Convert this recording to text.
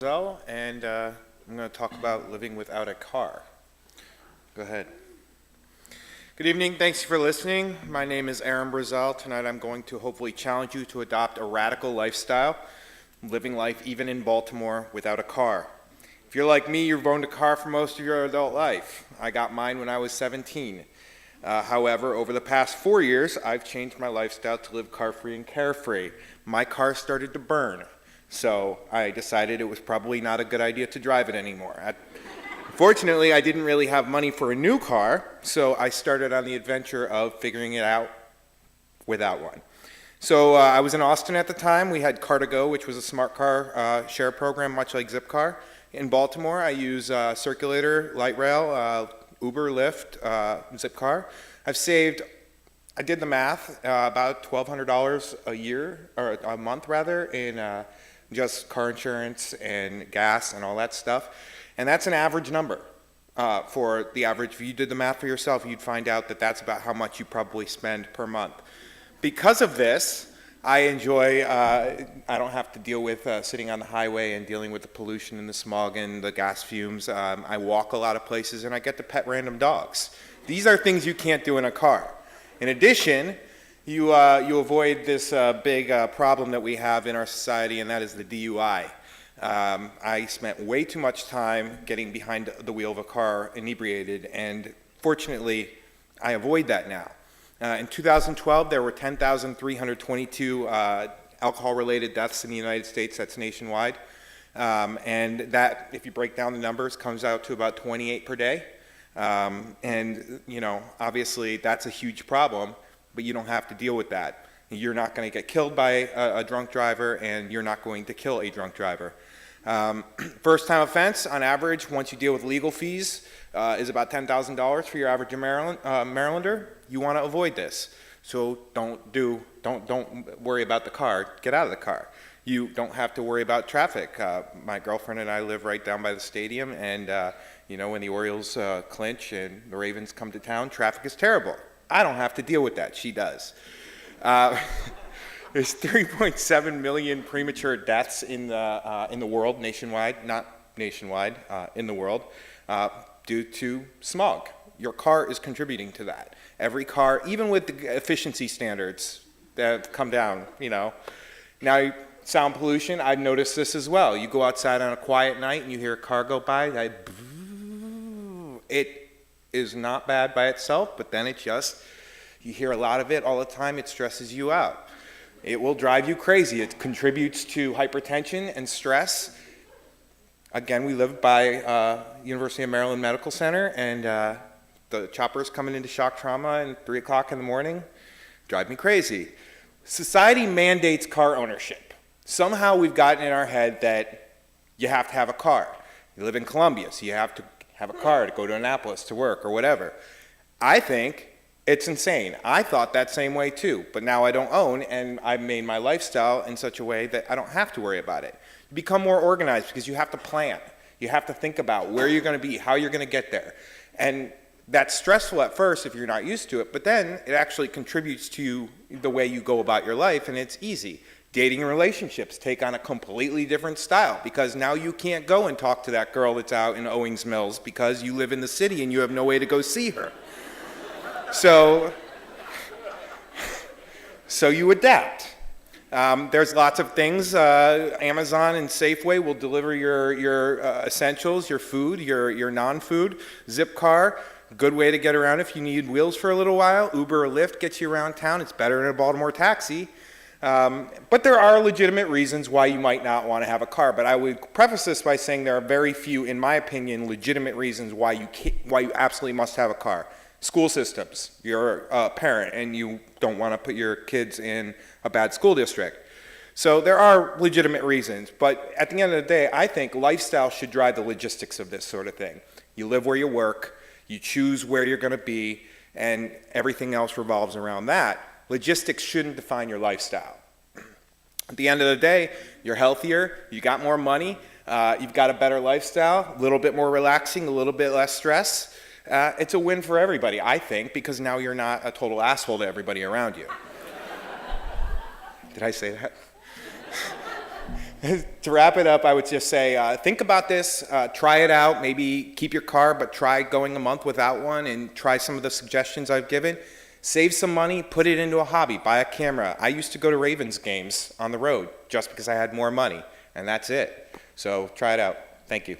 Brazell, and I'm going to talk about living without a car. Go ahead. Good evening. Thanks for listening. My name is Brazell. Tonight I'm going to hopefully challenge you to adopt a radical lifestyle, living life even in Baltimore without a car. If you're like me, you've owned a car for most of your adult life. I got mine when I was 17. However, over the past 4 years, I've changed my lifestyle to live car-free and carefree. My car started to burn. So I decided it was probably not a good idea to drive it anymore. Fortunately, I didn't really have money for a new car, so I started on the adventure of figuring it out without one. So I was in Austin at the time. We had Car2Go, which was a smart car share program, much like Zipcar. In Baltimore, I use Circulator, Light Rail, Uber, Lyft, Zipcar. I did the math, about $1,200 a year, or a month rather, in just car insurance and gas and all that stuff. And that's an average number for the average. If you did the math for yourself, you'd find out that that's about how much you probably spend per month. Because of this, I enjoy, I don't have to deal with sitting on the highway and dealing with the pollution and the smog and the gas fumes. I walk a lot of places and I get to pet random dogs. These are things you can't do in a car. In addition, you avoid this big problem that we have in our society, and that is the DUI. I spent way too much time getting behind the wheel of a car inebriated, and fortunately, I avoid that now. In 2012, there were 10,322 alcohol-related deaths in the United States. That's nationwide. And that, if you break down the numbers, comes out to about 28 per day. And, you know, obviously that's a huge problem, but you don't have to deal with that. You're not going to get killed by a drunk driver, and you're not going to kill a drunk driver. First time offense, on average, once you deal with legal fees, is about $10,000 for your average Marylander. You want to avoid this. So don't worry about the car. Get out of the car. You don't have to worry about traffic. My girlfriend and I live right down by the stadium, and you know, when the Orioles clinch and the Ravens come to town, traffic is terrible. I don't have to deal with that. She does. There's 3.7 million premature deaths in the world nationwide, not nationwide, in the world, due to smog. Your car is contributing to that. Every car, even with the efficiency standards that have come down, you know. Now, sound pollution, I've noticed this as well. You go outside on a quiet night and you hear a car go by, it is not bad by itself, but then it just, you hear a lot of it all the time, it stresses you out. It will drive you crazy. It contributes to hypertension and stress. Again, we live by University of Maryland Medical Center, and the choppers coming into shock trauma at 3 o'clock in the morning drive me crazy. Society mandates car ownership. Somehow we've gotten in our head that you have to have a car. You live in Columbia, so you have to have a car to go to Annapolis to work or whatever. I think it's insane. I thought that same way too, but now I don't own, and I've made my lifestyle in such a way that I don't have to worry about it. You become more organized because you have to plan. You have to think about where you're going to be, how you're going to get there. And that's stressful at first if you're not used to it, but then it actually contributes to the way you go about your life, and it's easy. Dating and relationships take on a completely different style because now you can't go and talk to that girl that's out in Owings Mills because you live in the city and you have no way to go see her. So you adapt. There's lots of things. Amazon and Safeway will deliver your essentials, your food, your non-food. Zipcar, good way to get around if you need wheels for a little while. Uber or Lyft gets you around town. It's better than a Baltimore taxi. But there are legitimate reasons why you might not want to have a car. But I would preface this by saying there are very few, in my opinion, legitimate reasons why you absolutely must have a car. School systems. You're a parent and you don't want to put your kids in a bad school district. So there are legitimate reasons. But at the end of the day, I think lifestyle should drive the logistics of this sort of thing. You live where you work. You choose where you're going to be. And everything else revolves around that. Logistics shouldn't define your lifestyle. At the end of the day, you're healthier, you got more money, you've got a better lifestyle, a little bit more relaxing, a little bit less stress. It's a win for everybody, I think, because now you're not a total asshole to everybody around you. Did I say that? To wrap it up, I would just say, think about this, try it out, maybe keep your car, but try going a month without one and try some of the suggestions I've given. Save some money, put it into a hobby, buy a camera. I used to go to Ravens games on the road just because I had more money, and that's it. So try it out. Thank you.